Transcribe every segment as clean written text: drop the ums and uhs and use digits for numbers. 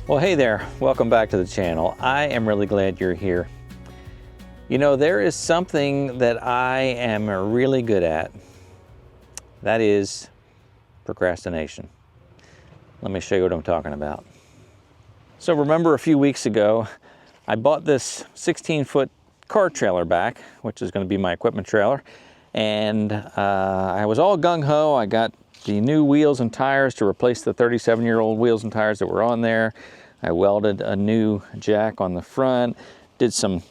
Well, hey there, welcome back to the channel. I am really glad you're here. You know, there is something that I am really good at. That is procrastination. Let me show you what I'm talking about. So remember a few weeks ago, I bought this 16-foot car trailer back, which is going to be my equipment trailer. And I was all gung-ho. I got the new wheels and tires to replace the 37-year-old wheels and tires that were on there. I welded a new jack on the front, did some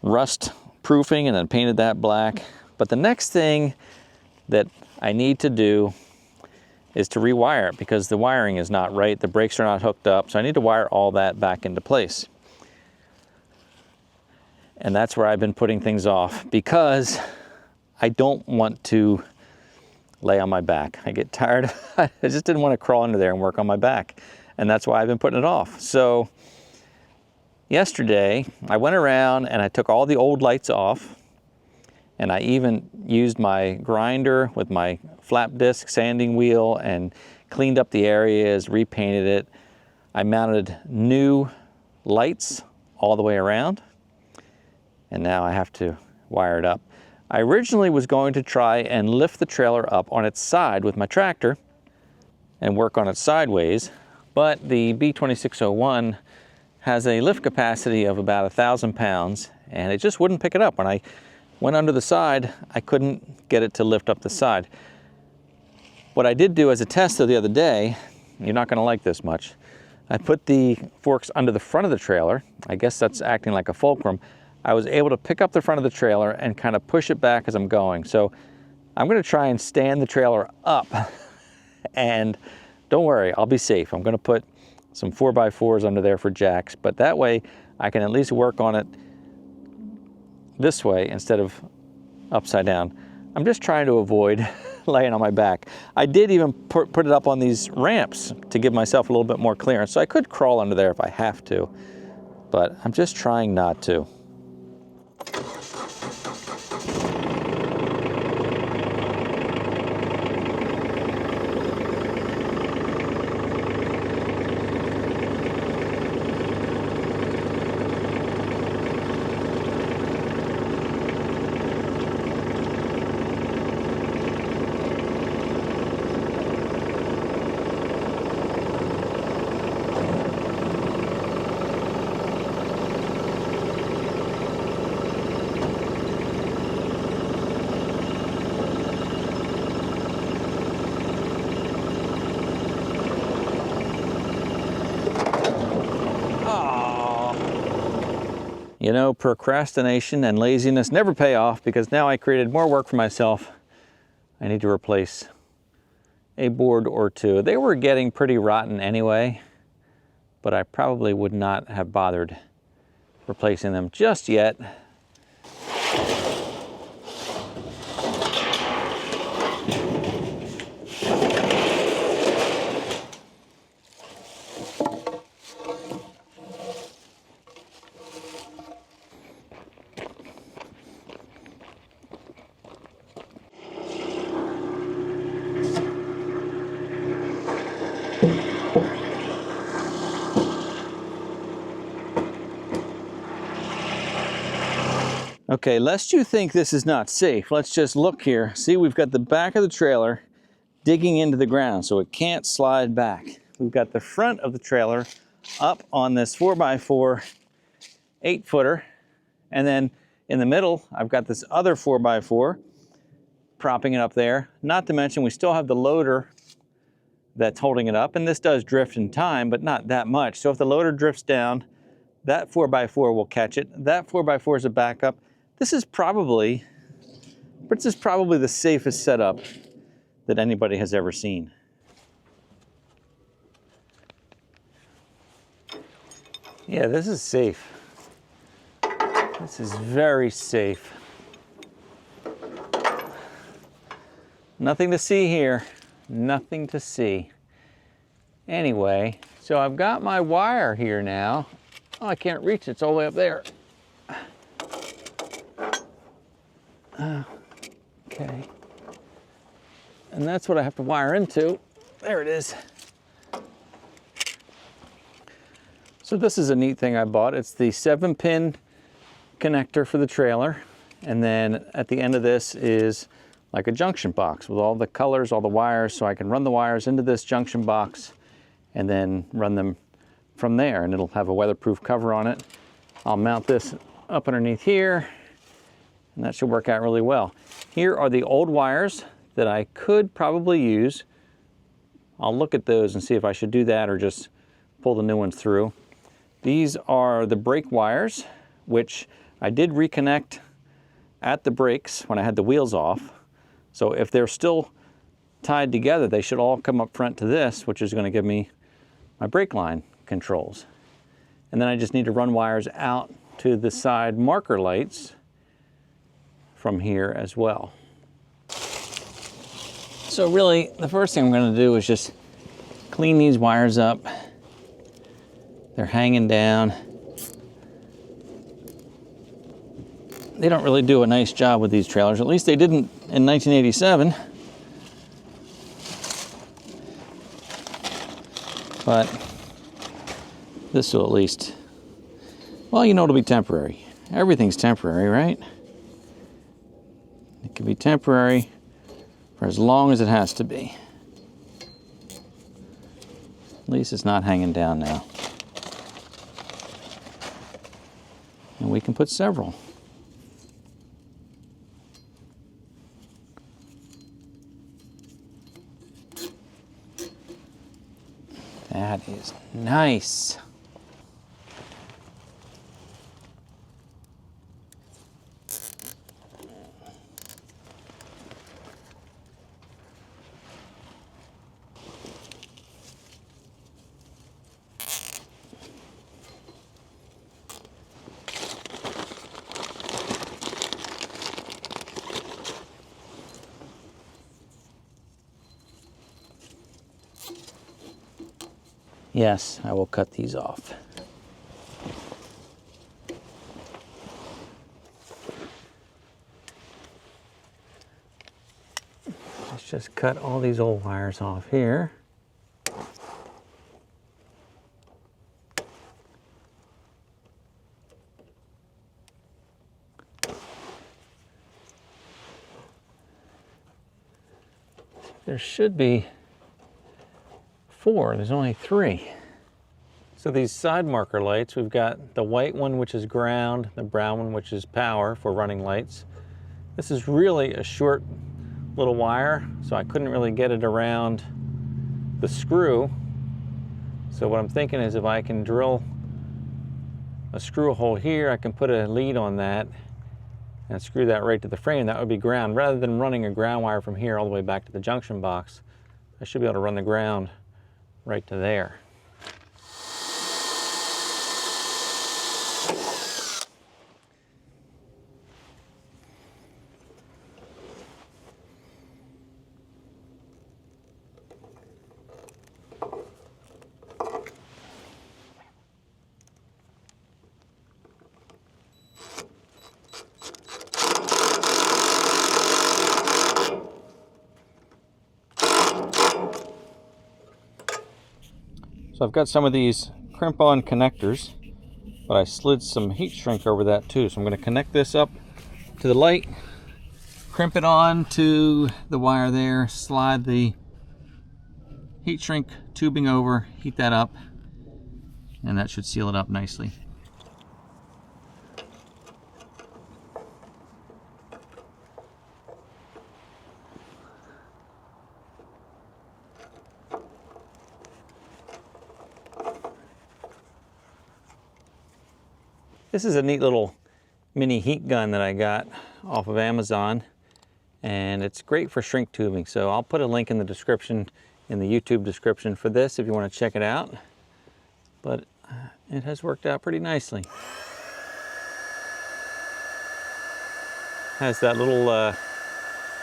rust proofing and then painted that black. But the next thing that I need to do is to rewire it because the wiring is not right. The brakes are not hooked up. So I need to wire all that back into place. And that's where I've been putting things off because I don't want to lay on my back. I get tired. I just didn't want to crawl into there and work on my back. And that's why I've been putting it off. So yesterday I went around and I took all the old lights off, and I even used my grinder with my flap disc sanding wheel and cleaned up the areas, repainted it. I mounted new lights all the way around, and now I have to wire it up. I originally was going to try and lift the trailer up on its side with my tractor and work on it sideways, but the B2601 has a lift capacity of about 1,000 pounds, and it just wouldn't pick it up. When I went under the side, I couldn't get it to lift up the side. What I did do as a test the other day, you're not gonna like this much, I put the forks under the front of the trailer. I guess that's acting like a fulcrum. I was able to pick up the front of the trailer and kind of push it back as I'm going. So I'm gonna try and stand the trailer up and don't worry, I'll be safe. I'm gonna put some 4x4s under there for jacks, but that way I can at least work on it this way instead of upside down. I'm just trying to avoid laying on my back. I did even put it up on these ramps to give myself a little bit more clearance, so I could crawl under there if I have to, but I'm just trying not to. You know, procrastination and laziness never pay off because now I created more work for myself. I need to replace a board or two. They were getting pretty rotten anyway, but I probably would not have bothered replacing them just yet. Okay, lest you think this is not safe, let's just look here. See, we've got the back of the trailer digging into the ground so it can't slide back. We've got the front of the trailer up on this 4x4 8-footer, and then in the middle I've got this other 4x4 propping it up there. Not to mention we still have the loader that's holding it up, and this does drift in time, but not that much. So if the loader drifts down, that 4x4 will catch it. That 4x4 is a backup. This is probably the safest setup that anybody has ever seen. Yeah, this is safe. This is very safe. Nothing to see here. Nothing to see. Anyway, so I've got my wire here now. Oh, I can't reach it. It's all the way up there. Okay. And that's what I have to wire into. There it is. So this is a neat thing I bought. It's the 7-pin connector for the trailer. And then at the end of this is like a junction box with all the colors, all the wires, so I can run the wires into this junction box and then run them from there, and it'll have a weatherproof cover on it. I'll mount this up underneath here, and that should work out really well. Here are the old wires that I could probably use. I'll look at those and see if I should do that or just pull the new ones through. These are the brake wires, which I did reconnect at the brakes when I had the wheels off. So if they're still tied together, they should all come up front to this, which is going to give me my brake line controls. And then I just need to run wires out to the side marker lights from here as well. So really, the first thing I'm going to do is just clean these wires up. They're hanging down. They don't really do a nice job with these trailers. At least they didn't in 1987. But this will at least, well, you know, it'll be temporary. Everything's temporary, right? It can be temporary for as long as it has to be. At least it's not hanging down now. And we can put several. That is nice. Yes, I will cut these off. Let's just cut all these old wires off here. There should be 4, there's only 3. So these side marker lights, we've got the white one, which is ground, the brown one, which is power for running lights. This is really a short little wire, so I couldn't really get it around the screw. So what I'm thinking is if I can drill a screw hole here, I can put a lead on that and screw that right to the frame. That would be ground. Rather than running a ground wire from here all the way back to the junction box, I should be able to run the ground right to there. So I've got some of these crimp-on connectors, but I slid some heat shrink over that too. So I'm going to connect this up to the light, crimp it on to the wire there, slide the heat shrink tubing over, heat that up, and that should seal it up nicely. This is a neat little mini heat gun that I got off of Amazon, and it's great for shrink tubing. So I'll put a link in the description, in the YouTube description for this if you want to check it out. But it has worked out pretty nicely. Has that little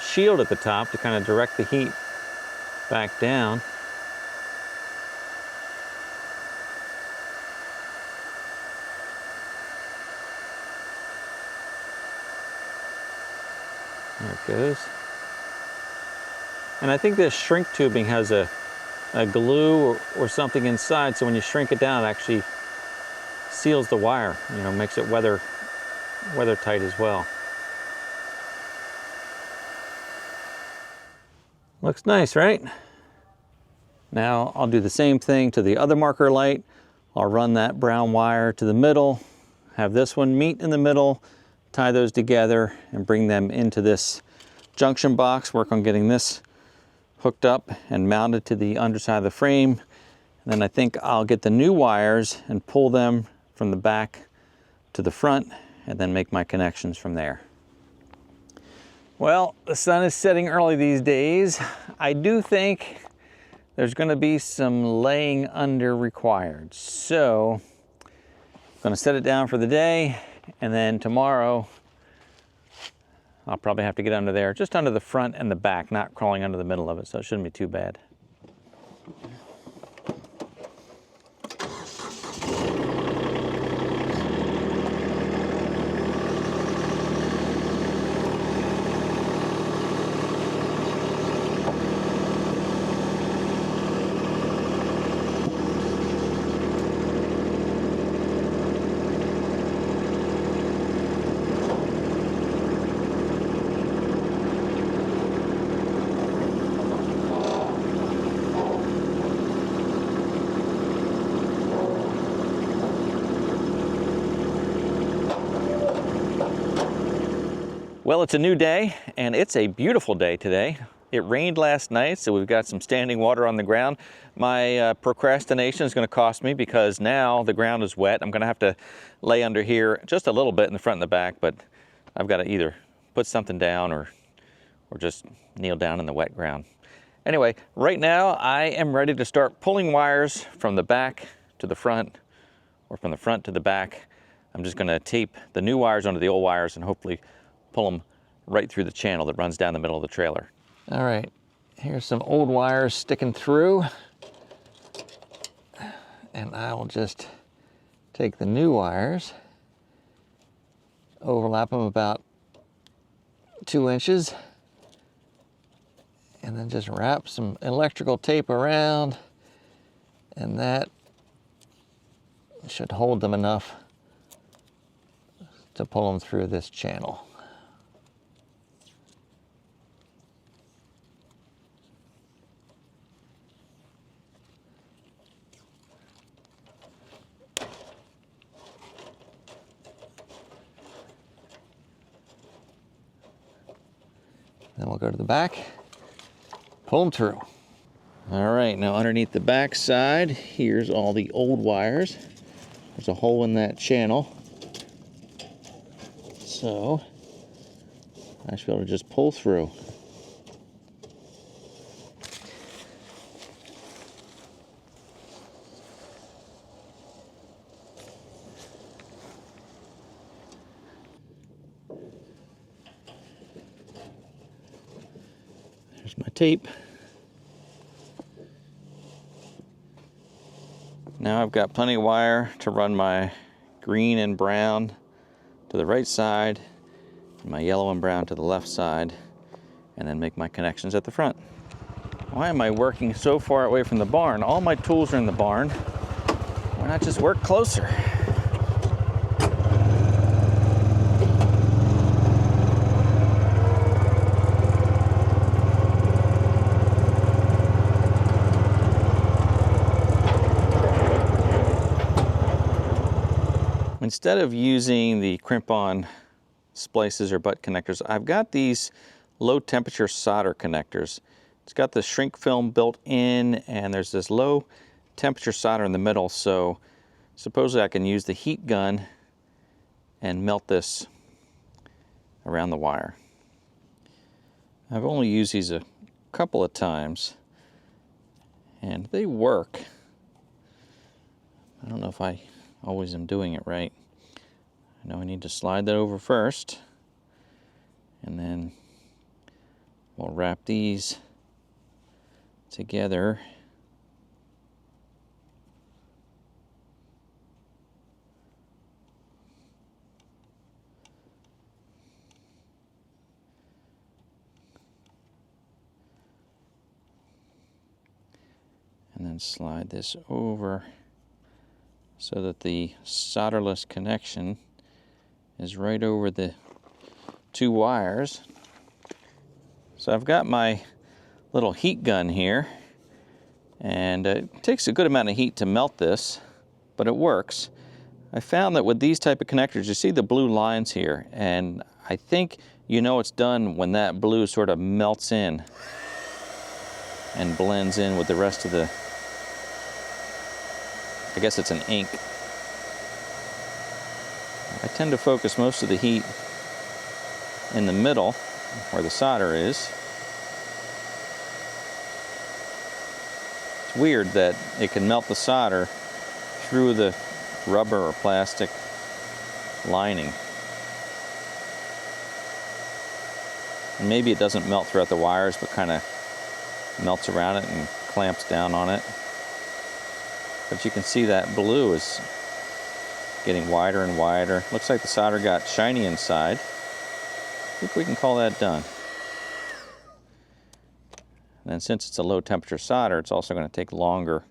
shield at the top to kind of direct the heat back down. There it goes. And I think this shrink tubing has a glue or something inside, so when you shrink it down, it actually seals the wire, you know, makes it weather tight as well. Looks nice, right? Now I'll do the same thing to the other marker light. I'll run that brown wire to the middle, have this one meet in the middle, tie those together and bring them into this junction box, work on getting this hooked up and mounted to the underside of the frame. And then I think I'll get the new wires and pull them from the back to the front and then make my connections from there. Well, the sun is setting early these days. I do think there's going to be some laying under required. So I'm going to set it down for the day, and then tomorrow I'll probably have to get under there, just under the front and the back, not crawling under the middle of it, so it shouldn't be too bad. Well, it's a new day, and it's a beautiful day today. It rained last night, so we've got some standing water on the ground. My procrastination is going to cost me because now the ground is wet. I'm going to have to lay under here just a little bit in the front and the back, but I've got to either put something down or just kneel down in the wet ground. Anyway, right now I am ready to start pulling wires from the back to the front or from the front to the back. I'm just going to tape the new wires onto the old wires and hopefully pull them right through the channel that runs down the middle of the trailer. All right, here's some old wires sticking through. And I will just take the new wires, overlap them about 2 inches, and then just wrap some electrical tape around, and that should hold them enough to pull them through this channel. Then we'll go to the back, pull them through. All right, now underneath the back side, here's all the old wires. There's a hole in that channel. So I should be able to just pull through. There's my tape. Now I've got plenty of wire to run my green and brown to the right side, and my yellow and brown to the left side, and then make my connections at the front. Why am I working so far away from the barn? All my tools are in the barn. Why not just work closer? Instead of using the crimp-on splices or butt connectors, I've got these low temperature solder connectors. It's got the shrink film built in, and there's this low temperature solder in the middle, so supposedly I can use the heat gun and melt this around the wire. I've only used these a couple of times, and they work. I don't know if I always am doing it right. I know I need to slide that over first, and then we'll wrap these together. And then slide this over so that the solderless connection is right over the two wires. So I've got my little heat gun here, and it takes a good amount of heat to melt this, but it works. I found that with these type of connectors, you see the blue lines here, and I think you know it's done when that blue sort of melts in and blends in with the rest of the, I guess it's an ink. I tend to focus most of the heat in the middle where the solder is. It's weird that it can melt the solder through the rubber or plastic lining. And maybe it doesn't melt throughout the wires, but kind of melts around it and clamps down on it. But you can see that blue is getting wider and wider. Looks like the solder got shiny inside. I think we can call that done. And then since it's a low temperature solder, it's also going to take longer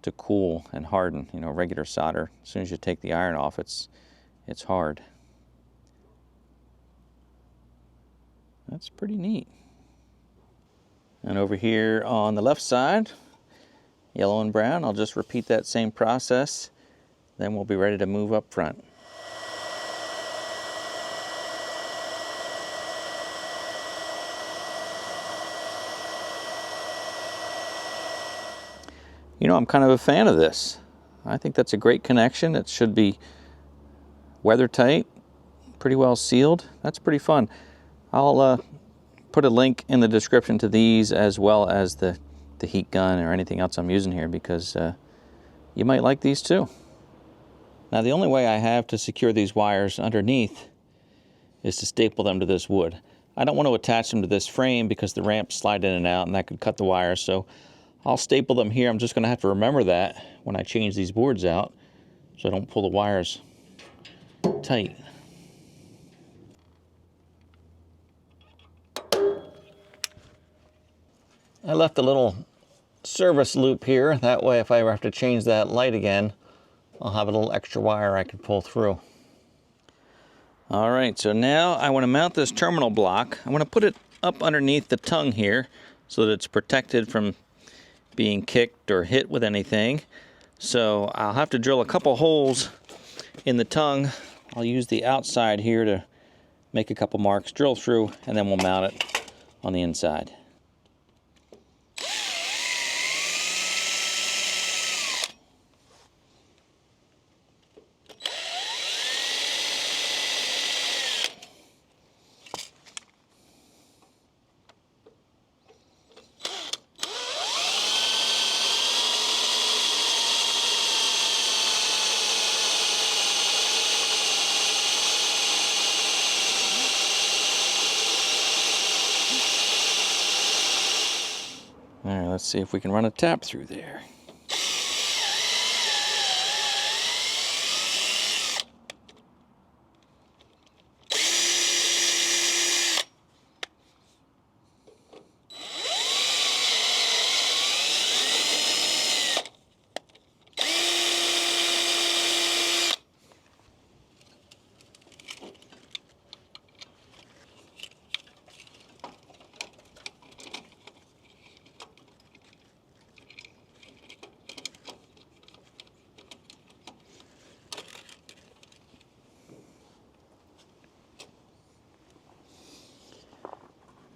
to cool and harden. You know, regular solder, as soon as you take the iron off, it's hard. That's pretty neat. And over here on the left side, yellow and brown, I'll just repeat that same process. Then we'll be ready to move up front. You know, I'm kind of a fan of this. I think that's a great connection. It should be weather tight, pretty well sealed. That's pretty fun. I'll put a link in the description to these, as well as the heat gun or anything else I'm using here, because you might like these too. Now, the only way I have to secure these wires underneath is to staple them to this wood. I don't want to attach them to this frame because the ramps slide in and out and that could cut the wires, so I'll staple them here. I'm just going to have to remember that when I change these boards out, so I don't pull the wires tight. I left a little service loop here. That way, if I ever have to change that light again, I'll have a little extra wire I can pull through. All right, so now I want to mount this terminal block. I want to put it up underneath the tongue here so that it's protected from being kicked or hit with anything. So I'll have to drill a couple holes in the tongue. I'll use the outside here to make a couple marks, drill through, and then we'll mount it on the inside. All right, let's see if we can run a tap through there.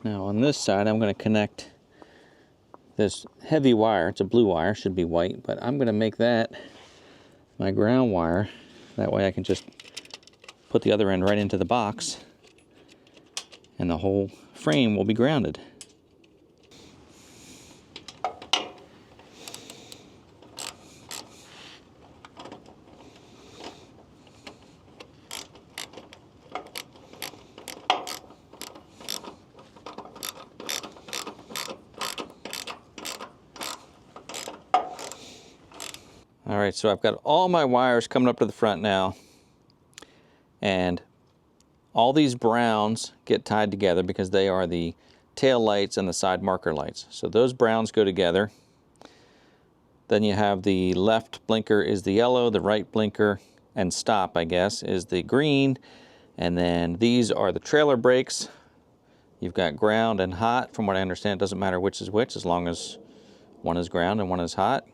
Now on this side, I'm going to connect this heavy wire. It's a blue wire, should be white, but I'm going to make that my ground wire. That way I can just put the other end right into the box and the whole frame will be grounded. All right, so I've got all my wires coming up to the front now, and all these browns get tied together because they are the tail lights and the side marker lights. So those browns go together. Then you have the left blinker is the yellow, the right blinker and stop, I guess, is the green. And then these are the trailer brakes. You've got ground and hot. From what I understand, it doesn't matter which is which as long as one is ground and one is hot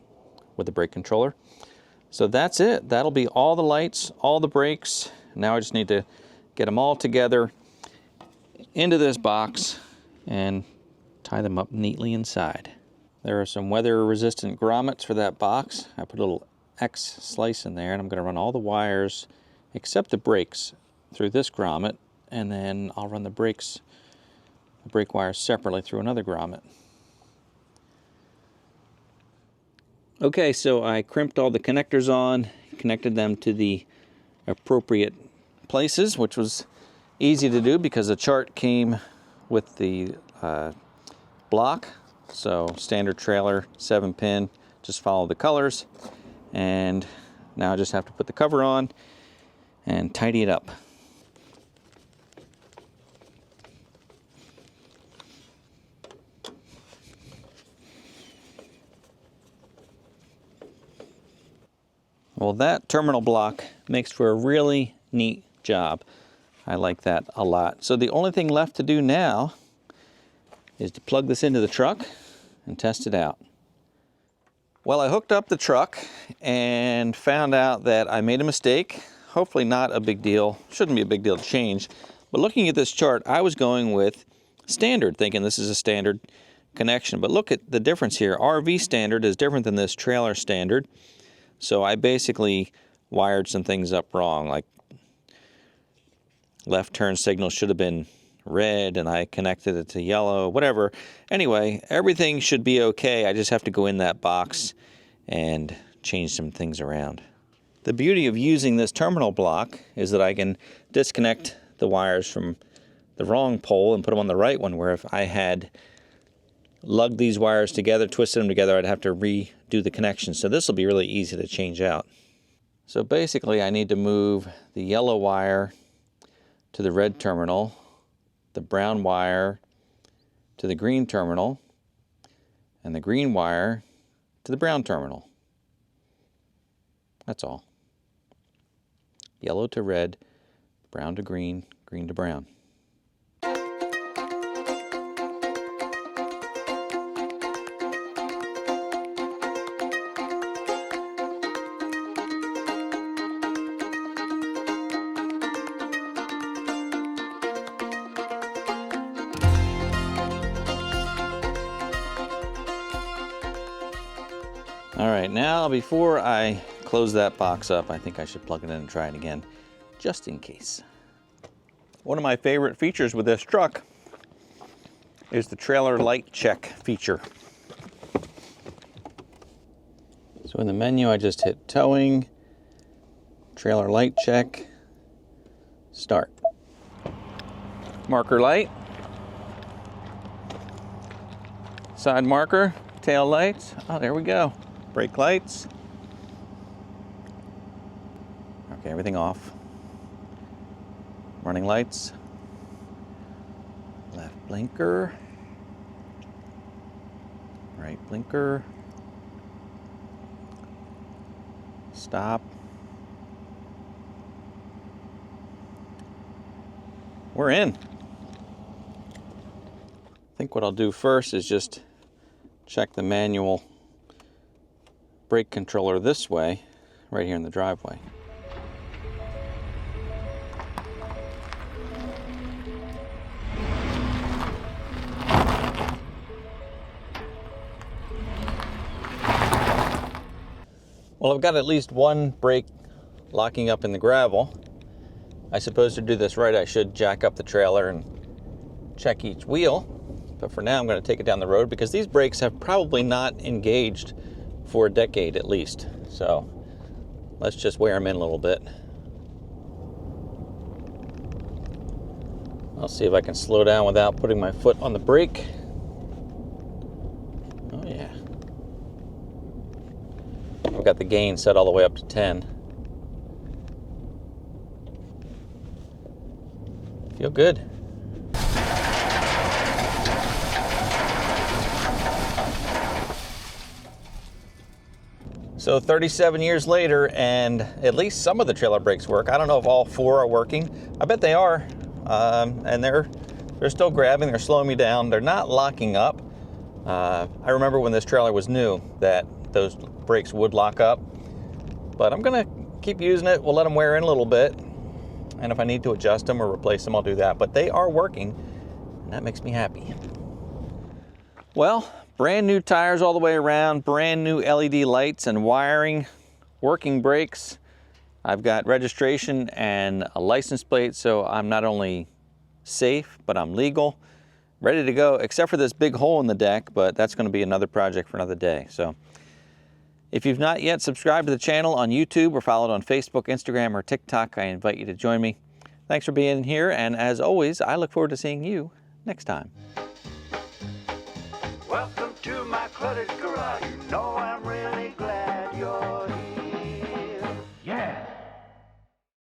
with the brake controller. So that's it. That'll be all the lights, all the brakes. Now I just need to get them all together into this box and tie them up neatly inside. There are some weather resistant grommets for that box. I put a little X slice in there and I'm going to run all the wires except the brakes through this grommet, and then I'll run the brake wires separately through another grommet. Okay, so I crimped all the connectors on, connected them to the appropriate places, which was easy to do because the chart came with the block. So standard trailer, 7-pin, just follow the colors. And now I just have to put the cover on and tidy it up. Well, that terminal block makes for a really neat job. I like that a lot. So the only thing left to do now is to plug this into the truck and test it out. Well, I hooked up the truck and found out that I made a mistake. Hopefully not a big deal. Shouldn't be a big deal to change. But looking at this chart, I was going with standard, thinking this is a standard connection. But look at the difference here. RV standard is different than this trailer standard. So I basically wired some things up wrong, like left turn signal should have been red and I connected it to yellow, whatever. Anyway, everything should be okay. I just have to go in that box and change some things around. The beauty of using this terminal block is that I can disconnect the wires from the wrong pole and put them on the right one, where if I had lugged these wires together, twisted them together, I'd have to redo the connection. So this will be really easy to change out. So basically I need to move the yellow wire to the red terminal, the brown wire to the green terminal, and the green wire to the brown terminal. That's all. Yellow to red, brown to green, green to brown. All right, now before I close that box up, I think I should plug it in and try it again, just in case. One of my favorite features with this truck is the trailer light check feature. So in the menu, I just hit towing, trailer light check, start. Marker light, side marker, tail lights. Oh, there we go. Brake lights. Okay, everything off. Running lights. Left blinker. Right blinker. Stop. We're in. I think what I'll do first is just check the manual brake controller this way, right here in the driveway. Well, I've got at least one brake locking up in the gravel. I suppose to do this right, I should jack up the trailer and check each wheel. But for now, I'm going to take it down the road because these brakes have probably not engaged for a decade at least. So let's just wear them in a little bit. I'll see if I can slow down without putting my foot on the brake. Oh yeah. I've got the gain set all the way up to 10. Feel good. So 37 years later, and at least some of the trailer brakes work. I don't know if all 4 are working. I bet they are. And they're still grabbing, they're slowing me down. They're not locking up. I remember when this trailer was new that those brakes would lock up. But I'm gonna keep using it. We'll let them wear in a little bit. And if I need to adjust them or replace them, I'll do that. But they are working, and that makes me happy. Well, brand new tires all the way around, brand new LED lights and wiring, working brakes. I've got registration and a license plate, so I'm not only safe, but I'm legal, ready to go, except for this big hole in the deck, but that's going to be another project for another day. So if you've not yet subscribed to the channel on YouTube or followed on Facebook, Instagram, or TikTok, I invite you to join me. Thanks for being here, and as always, I look forward to seeing you next time. Welcome to my cluttered garage. You know I'm really glad you're